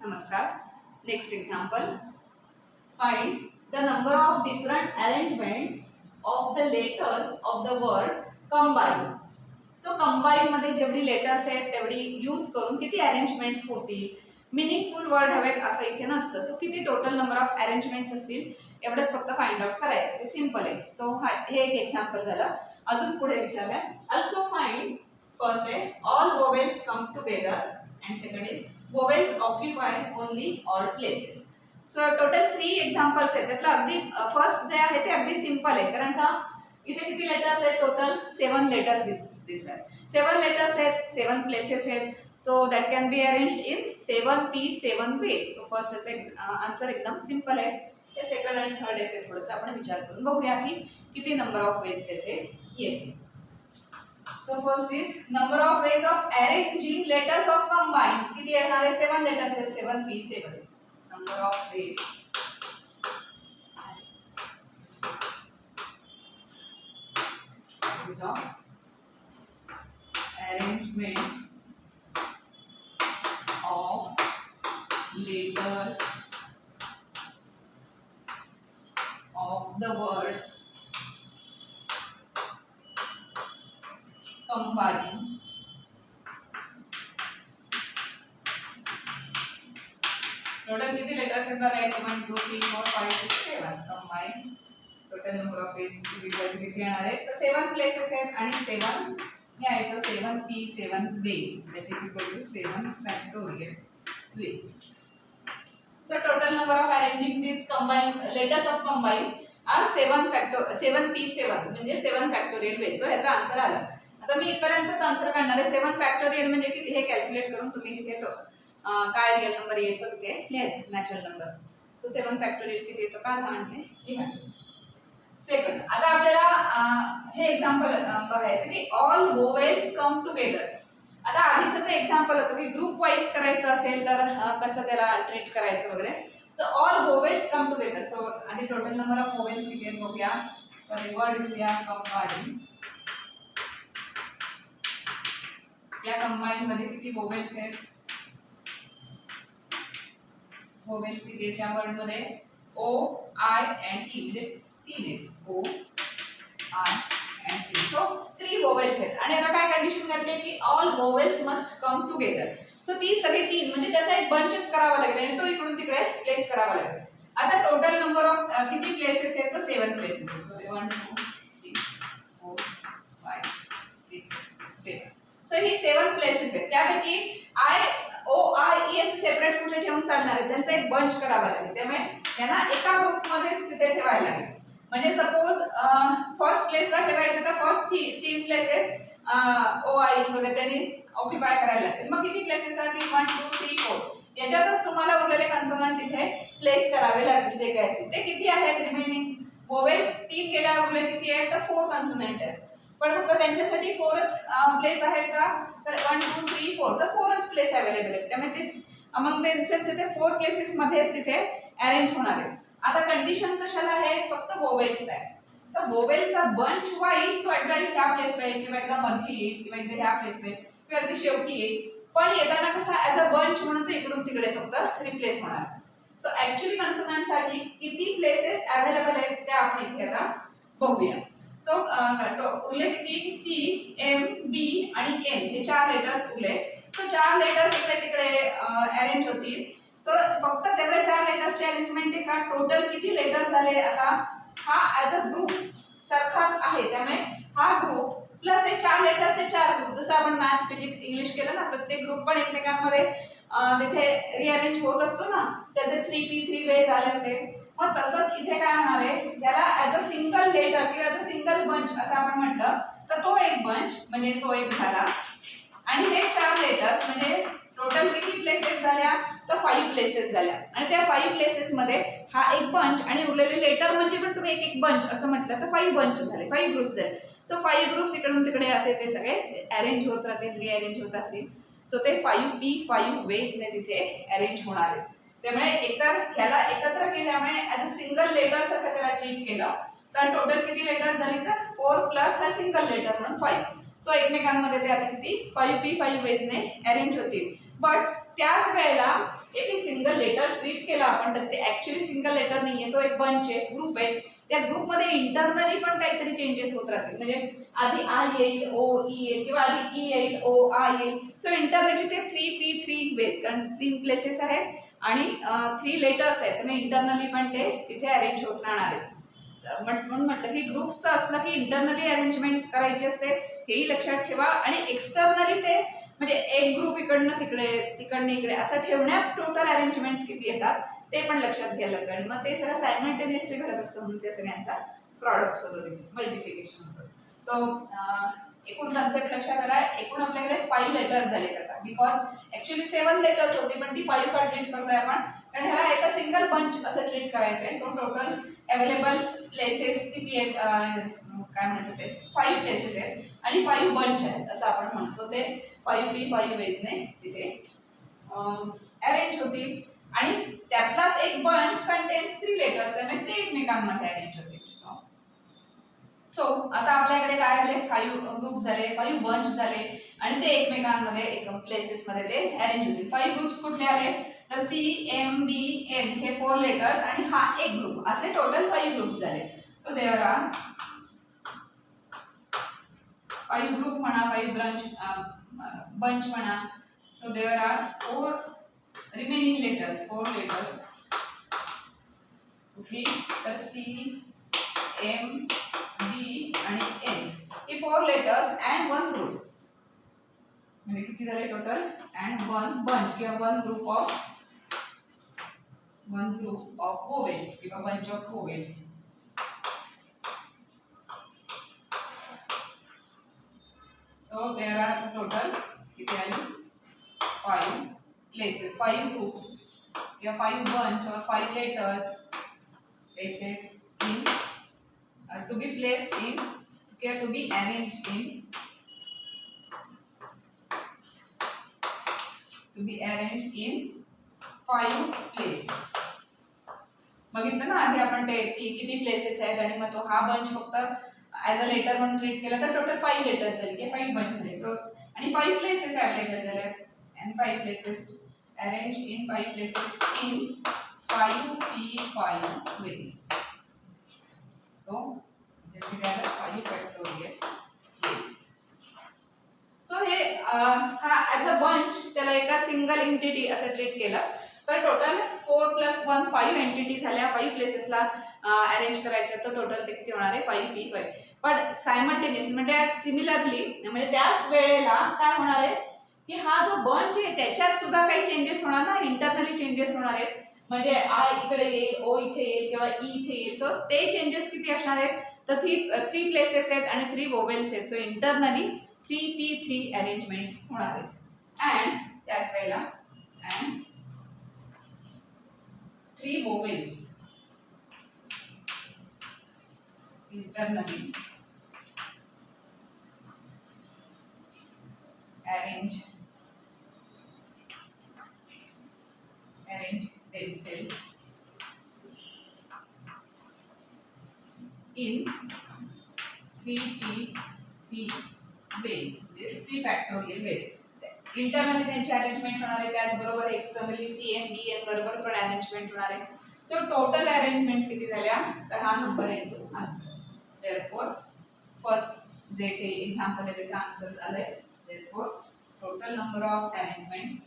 Namaskar. Next example. Find the number of different arrangements of the letters of the word combine. So combine मध्ये जेवढी letters आहेत तेवढी use करून किती arrangements होतील. मीनिंगफुल वर्ड हवेत असं इथे नसतं. सो किती टोटल नंबर ऑफ अरेंजमेंट्स असतील एवढंच फक्त फाइंड आउट करायचं. ते सिंपल आहे. सो हे एक एक्झाम्पल झालं. अजून पुढे विचारलंय. ऑल्सो फाइंड फर्स्ट आहे all vowels come together and second is vowels occupy only all places. So total 3 examples आहेत. त्यातलं अगदी फर्स्ट जे आहे ते अगदी सिंपल आहे, कारण का इथे किती लेटर्स आहेत टोटल 7 लेटर्स दिसतात. 7 लेटर्स आहेत, 7 प्लेसेस आहेत. So that can be arranged in 7 ways. So first answer एकदम सिंपल आहे. ते सेकंड आणि थर्ड आहे ते थोडंसं आपण विचार करून बघूया की किती नंबर ऑफ वेज त्याचे येतील. So first is number of ways of arranging letters of combine. किती येणार आहे? 7 लेटर्स आहेत. 7p7. Number of ways of arrangement of letters of the word combine. Total किती लेटर्स आहेत बघा याचे 1 2 3 4 5 6 7 combine. Total number of ways किती येणार आहे? तर 7 प्लेसेस आहेत आणि 7 हे आहे तर 7p7 ways that is equal to 7 factorial ways. So total number of arranging this combine letters of combine are 7p7 म्हणजे 7 फॅक्टोरियल वेज. सो ह्याचा आन्सर आला. आता मी इथपर्यंतच आन्सर काढणार आहे. 7 फॅक्टोरियल म्हणजे किती हे कॅल्क्युलेट करून तुम्ही तिथे काय रिअल नंबर येतो तिथे लिहायचं नॅचरल नंबर. सो 7 फॅक्टोरियल किती येतो काढा आणि ते लिहायचं. सेकंड, आता आपल्याला हे एक्झाम्पल बघायचं की ऑल वोवेल्स कम टुगेदर. आता आधीचं जे एक्झाम्पल होतं की ग्रुप वाईज करायचं असेल तर कसं त्याला ट्रीट करायचं वगैरे. सो ऑल वोवेल्स कम टुगेदर. सो आधी टोटल नंबर ऑफ वोवेल्स किती आहेत बघूया. सॉरी वर्ड लिहूया कंबाईन. या कंबाईन मध्ये किती वोवेल्स आहेत? वोवेल्स किती आहेत त्या वर्ड मध्ये? ओ आय अँड ई म्हणजे 3 आहेत. O I and E. So 3 vowels आहेत. आणि आता काय कंडिशन घातली आहे की all vowels must come together. So ती सगळे 3 म्हणजे त्याचा एक बंचच करावा लागेल आणि तो इकडून तिकडे प्लेस करावा लागेल. आता टोटल नंबर ऑफ किती प्लेसेस आहेत? तर 7 प्लेसेस आहेत. सो 1 2 3 4 5 6 7. सो ही 7 प्लेसेस आहेत. त्यापैकी ओ आय ई असे सेपरेट कुठे ठेवून चालणार आहे? त्यांचा एक बंच करावा लागेल. त्यामुळे त्यांना एका ग्रुपमध्येच तिथे ठेवायला लागेल. म्हणजे सपोज फर्स्ट प्लेसला ठेवायचे तर first 3 places O I E वगैरे त्यांनी ऑक्युपाय करायला लागतील. मग किती प्लेसेस राहतील? 1 2 3 4. याच्यातच तुम्हाला उरलेले कन्सोनंट तिथे प्लेस करावे लागतील जे काय असतील ते. किती आहेत रिमेनिंग वोवेल्स? 3 गेल्यावर उरले किती आहेत? तर 4 कन्सोनंट आहेत. पण फक्त त्यांच्यासाठी 4च प्लेस आहेत का? तर 1 2 3 4 तर 4च प्लेस अवेलेबल आहेत. त्यामुळे ते अमंग देमसेल्व्स ते 4 प्लेसेस मध्येच तिथे अरेंज होणार आहेत. आता कंडिशन कशाला आहे? फक्त वोवेल्स आहे. तर वोवेल्सचा बंच वाईज तो एकदा ह्या प्लेसला येईल किंवा एकदा मध्ये येईल किंवा एकदा ह्या प्लेसला येईल किंवा अगदी शेवटी येईल. पण येताना कसा ॲज अ बंच म्हणून तो इकडून तिकडे फक्त रिप्लेस होणार. सो ॲक्च्युअली कन्सोनंटसाठी किती प्लेसेस अवेलेबल आहेत ते आपण इथे आता बघूया. सो उरले किती? सी एम बी आणि एन हे 4 लेटर्स उरले. सो 4 लेटर्स इकडे तिकडे अरेंज होतील. सो फक्त तेवढे 4 लेटर्सचे अरेंजमेंट आहे का? टोटल किती लेटर्स झाले? आता हा ॲज अ ग्रुप सारखाच आहे. त्यामुळे हा ग्रुप प्लस हे 4 लेटर्सचे 4 ग्रुप. जसं आपण मॅथ्स फिजिक्स इंग्लिश केलं ना, प्रत्येक ग्रुप पण एकमेकांमध्ये तिथे रिअरेंज होत असतो ना, त्याचे 3p3 वेज आले होते. मग तसंच इथे काय होणार आहे? याला ॲज अ सिंगल लेटर किंवा ॲज अ सिंगल बंच असं आपण म्हटलं तर तो एक बंच म्हणजे तो एक झाला. आणि हे 4 लेटर्स म्हणजे टोटल किती प्लेसेस झाल्या? तर 5 प्लेसेस झाल्या. आणि त्या 5 प्लेसेस मध्ये हा एक बंच आणि उरलेले लेटर म्हणजे पण तुम्ही एक बंच असं म्हटलं तर 5 बंच झाले, 5 ग्रुप्स झाले. सो 5 ग्रुप्स इकडून तिकडे असे ते सगळे अरेंज होत राहतील, रिअरेंज होत राहतील. सो ते 5p5 वेजने तिथे अरेंज होणार आहे. त्यामुळे एकतर ह्याला एकत्र केल्यामुळे ॲज अ सिंगल लेटर सारखं त्याला ट्रीट केलं तर टोटल किती लेटर्स झाली? तर 4 प्लस हा सिंगल लेटर म्हणून 5. सो एकमेकांमध्ये ते आता किती 5p5 वेजने अरेंज होतील. बट त्याच वेळेला एक सिंगल लेटर ट्रीट केला आपण तर ते ऍक्च्युली सिंगल लेटर नाहीये, तो एक बंच आहे, ग्रुप आहे. त्या ग्रुपमध्ये इंटरनली पण काहीतरी चेंजेस होत राहतील. म्हणजे आधी आय येईल, ओ ई येईल किंवा आधी ई येईल, ओ आय येईल. सो इंटरनली ते 3p3 बेस, कारण 3 प्लेसेस आहेत आणि 3 लेटर्स आहेत, त्यामुळे इंटरनली पण ते तिथे अरेंज होत राहणार आहेत. म्हणून म्हटलं की ग्रुप्सचं असलं की इंटरनली अरेंजमेंट करायची असते, हेही लक्षात ठेवा. आणि एक्सटर्नली ते म्हणजे एक ग्रुप इकडनं तिकडे तिकडनं इकडे असं ठेवण्यात टोटल अरेंजमेंट्स किती येतात ते पण लक्षात घ्यायला लागतं. आणि मग ते सगळं सायमल्टेनियसली घडत असतं, म्हणून ते सगळ्यांचा प्रॉडक्ट होतो, तिथे मल्टिप्लिकेशन होतं. सो एकूण कन्सेप्ट लक्षात आला. एकूण आपल्याकडे 5 लेटर्स झाले आता, बिकॉज ऍक्च्युली 7 लेटर्स होती पण ती 5 का ट्रीट करतोय आपण, कारण ह्याला एका सिंगल बंच असं ट्रीट करायचं आहे. सो टोटल अवेलेबल प्लेसेस किती आहेत, काय म्हणायचं ते 5 प्लेसेस आहेत आणि 5 बंच आहेत असं आपण म्हणू. सो ते 5p5 वेजने तिथे अरेंज होतील आणि त्यातलाच एक बंच कंटेन्स 3 लेटर्स, त्यामुळे ते एकमेकांमध्ये अरेंज होतील. सो आता आपल्याकडे काय आले, 5 ग्रुप झाले, 5 बंच झाले आणि ते एकमेकांमध्ये प्लेसेस मध्ये ते अरेंज होतील. 5 ग्रुप्स कुठले आले तर सी एम बी एन हे 4 लेटर्स आणि हा एक ग्रुप, असे टोटल 5 ग्रुप्स झाले. सो देअर आर 5 ग्रुप म्हणा, 5 बंच म्हणा. So there are 4 remaining letters, 4 letters कुठली तर सी एम बी आणि एन ही 4 लेटर्स अँड 1 ग्रुप, म्हणजे किती झाले टोटल, अँड 1 बंच किंवा 1 ग्रुप ऑफ वोवेल्स किंवा bunch of vowels. So there are total किती आले 5 प्लेसेस, 5 ग्रुप्स किंवा 5 बंच और 5 letters places in to be placed in, okay, to be arranged in, to be arranged in 5 places. बघितलं ना आधी आपण ते किती प्लेसेस आहेत आणि मग तो हा बंच फक्त ॲज अ लेटर म्हणून ट्रीट केला तर टोटल 5 लेटर्स झाले की 5 बंच झाले. सो आणि 5 प्लेसेस अवेलेबल झाले and 5 places arrange in 5 places in 5p5 ways. So this is our 5 factorial ways. So हे हा ॲज अ बंच त्याला एका सिंगल एंटिटी असं ट्रीट केलं तर टोटल 4 + 1 5 एंटिटी झाल्या, 5 प्लेसेसला अरेंज करायच्या, तर टोटल ते किती होणार आहे 5p5. पण सायमल्टेनियसली म्हणजे सिमिलरली म्हणजे त्याच वेळेला काय होणार आहे की हा जो बंच आहे त्याच्यात सुद्धा काही चेंजेस होणार ना, इंटरनली चेंजेस होणार आहेत. म्हणजे आय इकडे येईल, ओ इथे येईल किंवा ई इथे येईल. सो ते चेंजेस किती असणार आहेत तर 3 प्लेसेस आहेत आणि 3 वोवेल्स आहेत. सो इंटरनली 3p3 अरेंजमेंट्स होणार आहेत. अँड त्याच वेळेला and 3 vowels internally arrange themselves in 3p3 ways, just 3 factorial ways. Internally त्यांची अरेंजमेंट होणार आहे, त्याचबरोबर एक्सटर्नली CMBN बरोबर पण अरेंजमेंट होणार आहे. सो टोटल अरेंजमेंट्स किती झाल्या तर हा नंबर इंटू हा. Therefore first जे काही एक्झाम्पल आहे त्याचा आन्सर आलाय. Therefore total number of arrangements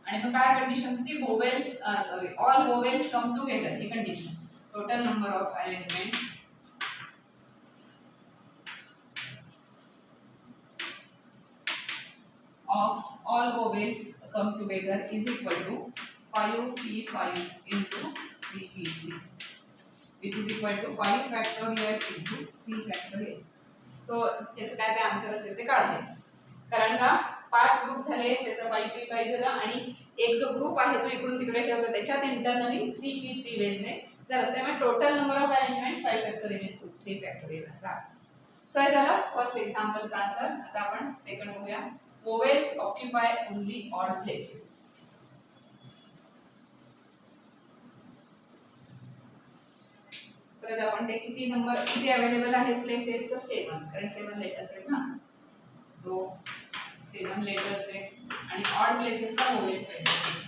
आणि मग काय कंडिशन होती vowels sorry all vowels come together he condition. Total number of arrangements of all vowels come together is equal to 5p5 into 3p3 which is equal to 5 factorial into 3 factorial. So याचं काय ते answer असेल ते काढायचं, कारण का 5 group झाले त्याचा 5p5 झाला आणि एक जो ग्रुप आहे जो इकडून तिकडे ठेवतो त्याच्यात इंटरनली 3p3 वेजने जर असेल मग total number of arrangements 5 factorial into 3 factorial असा. सो हे झालं फर्स्ट एक्झाम्पलचा आन्सर. आता आपण सेकंड बघूया. Vowels occupy only odd places. तर आपण ते किती अवेलेबल आहेत प्लेसेस तर 7, कारण 7 लेटर्स आहेत ना. सो 7 लेटर्स आहेत आणि ऑड प्लेसेसला वोवेल्स पाहिजे.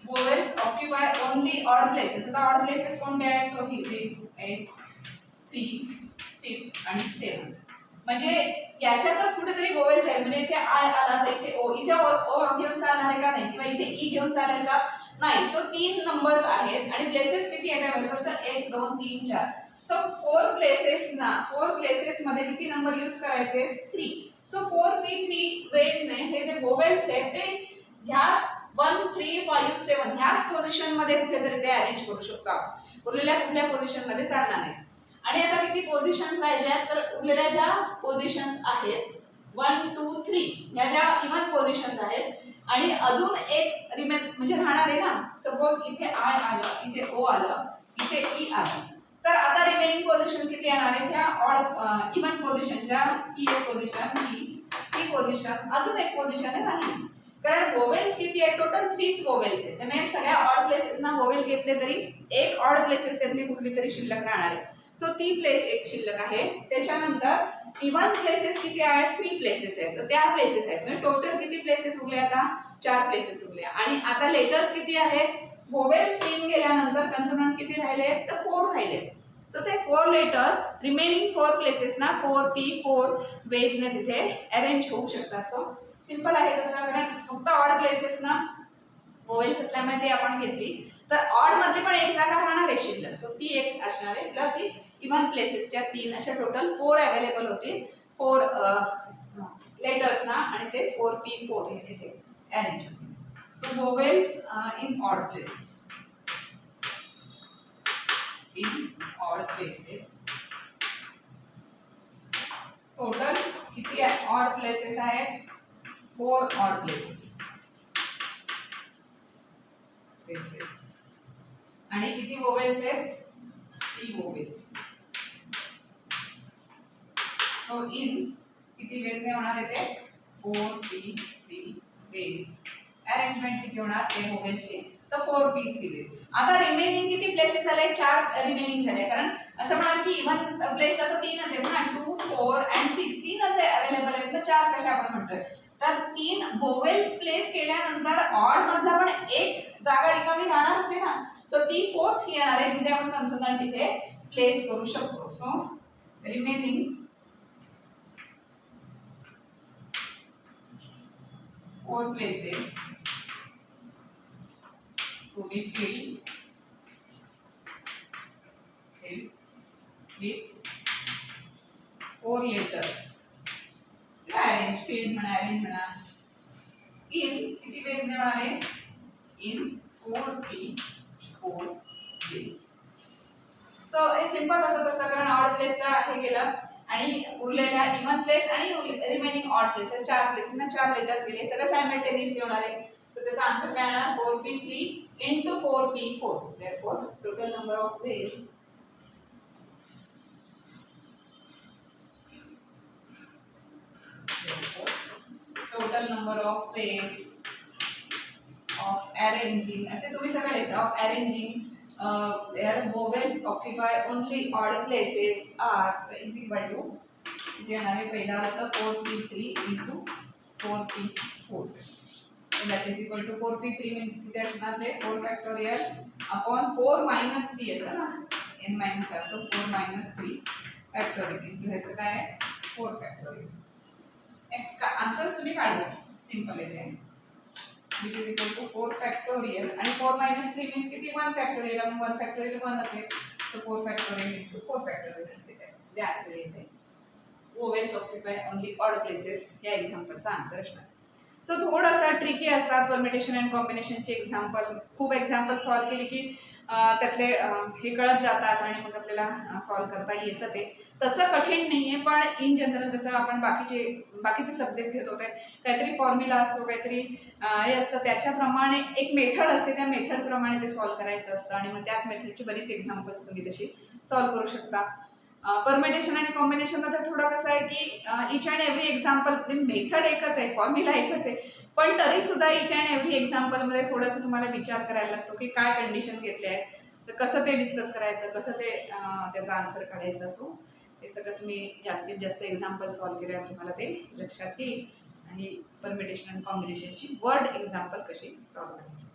Vowels occupy only odd places. आता ऑड प्लेसेस कोणते आहेत? सो इथे 8, 3, 5 आणि 7. म्हणजे याच्यातच कुठेतरी वोवेल्स आहे. म्हणजे इथे आय आला तर इथे ओ, इथे ओ घेऊन चालणार आहे का नाही, किंवा इथे ई घेऊन चालेल का नाही. सो 3 नंबर्स आहेत आणि प्लेसेस किती आहेत अवेलेबल? तर 1 2 3 4. सो 4 प्लेसेस मध्ये किती नंबर यूज करायचे? 3. सो 4p3 वेज ने हे जे वोवेल्स आहेत ते ह्याच 1 3 5 7 ह्याच पोझिशन मध्ये कुठेतरी ते अरेंज करू शकतो आपण. उरलेल्या कुठल्या पोझिशन मध्ये चालणार नाही. आणि आता किती पोझिशन्स राहिल्या? तर उरलेल्या ज्या पोझिशन्स आहेत 1 2 3 ह्या ज्या इव्हन पोझिशन्स आहेत आणि अजून एक रिमेन म्हणजे राहणार आहे ना. सपोज इथे आय आलं, इथे ओ आलं, इथे ई आलं, तर आता रिमेनिंग पोझिशन किती येणार आहे? ह्या ऑड इव्हन पोझिशनच्या ही एक पोझिशन, ही पोझिशन, अजून एक पोझिशन राहील. कारण वोवेल्स किती आहे? टोटल 3च वोवेल्स आहेत. त्यामुळे सगळ्या ऑड प्लेसेसना वोवेल घेतले तरी एक ऑड प्लेसेस त्यातली कुठली तरी शिल्लक राहणार आहे. सो ती प्लेस एक शिल्लक आहे. त्याच्यानंतर इव्हन प्लेसेस किती आहेत? 3 प्लेसेस आहेत. तर त्या प्लेसेस आहेत. म्हणजे टोटल किती प्लेसेस उरले? आता 4 प्लेसेस उरले. आणि आता लेटर्स किती आहेत? वोवेल्स 3 गेल्यानंतर कन्सोनंट किती राहिले? तर 4 राहिले. सो ते 4 लेटर्स रिमेनिंग 4 प्लेसेस ना 4p4 वेज ने तिथे अरेंज होऊ शकतात. सो सिंपल आहे तसं. कारण फक्त ऑड प्लेसेस ना वोवेल्स असल्यामुळे ते आपण घेतली. तर ऑड मध्ये पण एक जागा राहणार आहे शिल्लक. सो ती एक असणार आहे. प्लस ही इव्हन प्लेसेसच्या 3 अशा टोटल 4 अवेलेबल होतील 4 लेटर्स ना आणि ते 4p4 हे तिथे अरेंज होतील. So vowels in odd places. In odd places total किती ऑड प्लेसेस आहेत? 4 ऑड प्लेसेस. आणि किती वोवेल्स आहेत? 3 वोवेल्स. सो इन किती वेज ने होणार आहे ते? 4p3 veg. अरेंजमेंट किती होणार ते वोवेल्सची? तर 4p3 वेज. आता रिमेनिंग किती प्लेसेस आले? 4 रिमेनिंग झाले. कारण असं म्हणाल की इव्हन प्लेसला तर 3च आहेत ना, 2 4 आणि 6 3च अवेलेबल आहेत. मग 4 कशा आपण म्हणतोय? तर 3 वोवेल्स प्लेस केल्यानंतर ऑड मधला पण एक जागा रिकामी राहणारच आहे ना. सो ती 4th येणार आहे जिथे आपण कन्सोनंट इथे प्लेस करू शकतो. So remaining 4 places to be filled with 4 letters. Arrange, filled म्हणा, arrange म्हणा. In किती वेज ने होणार आहे? In 4p4 ways. सो हे सिंपल होतं तसं. कारण ऑड प्लेसला हे गेलं आणि उरलेल्या इव्हन प्लेस आणि रिमेनिंग ऑड प्लेसेस 4 प्लेसेसना 4 लेटर्स गेले. सगळं सायमल्टेनियसली होणार आहे. सो त्याचा आन्सर काय येणार? 4p3 into 4p4. Therefore total number of ways of arranging, and ते तुम्ही सगळं लिहायचं. Of arranging where vowels occupy only odd places are is equal to इथे येणार आहे पहिला होता 4p3 into 4p4. that is equal to 4p3 means किती असणार ते 4 factorial upon 4 minus 3 असतं ना n minus r. so 4 minus 3 factorial into ह्याचं काय आहे 4 factorial. आन्सर्स तुम्ही काढायचे. सिंपल आहे ते. which is equal to 4 factorial आणि 4 minus 3 means किती 1 factorial आणि 1 factorial 1 असेल. so 4 factorial into 4 factorial ते आन्सर येते. vowels occupy only odd places या एक्झाम्पलचा आन्सर असणार. सो थोडासा ट्रिकी असतात परमिटेशन अँड कॉम्बिनेशनचे एक्झाम्पल. खूप एक्झाम्पल सॉल्व केले की त्यातले हे कळत जातात आणि मग आपल्याला सॉल्व करता येतं. ते तसं कठीण नाही आहे. पण इन जनरल जसं आपण बाकीचे सब्जेक्ट घेत होते काहीतरी फॉर्म्युला असतो काहीतरी हे असतं त्याच्याप्रमाणे एक मेथड असते. त्या मेथडप्रमाणे ते सॉल्व करायचं असतं आणि मग त्याच मेथडची बरीच एक्झाम्पल्स तुम्ही तशी सॉल्व करू शकता. परमिटेशन आणि कॉम्बिनेशनमध्ये थोडं कसं आहे की each and every example method एकच आहे फॉर्म्युला एकच आहे पण तरी सुद्धा इच अँड एव्हरी एक्झाम्पलमध्ये थोडंसं तुम्हाला विचार करायला लागतो की काय कंडिशन घेतले आहेत. तर कसं ते डिस्कस करायचं, कसं ते त्याचा आन्सर काढायचा. सो हे सगळं तुम्ही जास्तीत जास्त एक्झाम्पल सॉल्व केल्यावर तुम्हाला ते लक्षात येईल आणि परमिटेशन आणि कॉम्बिनेशनची वर्ड एक्झाम्पल कशी सॉल्व करायची.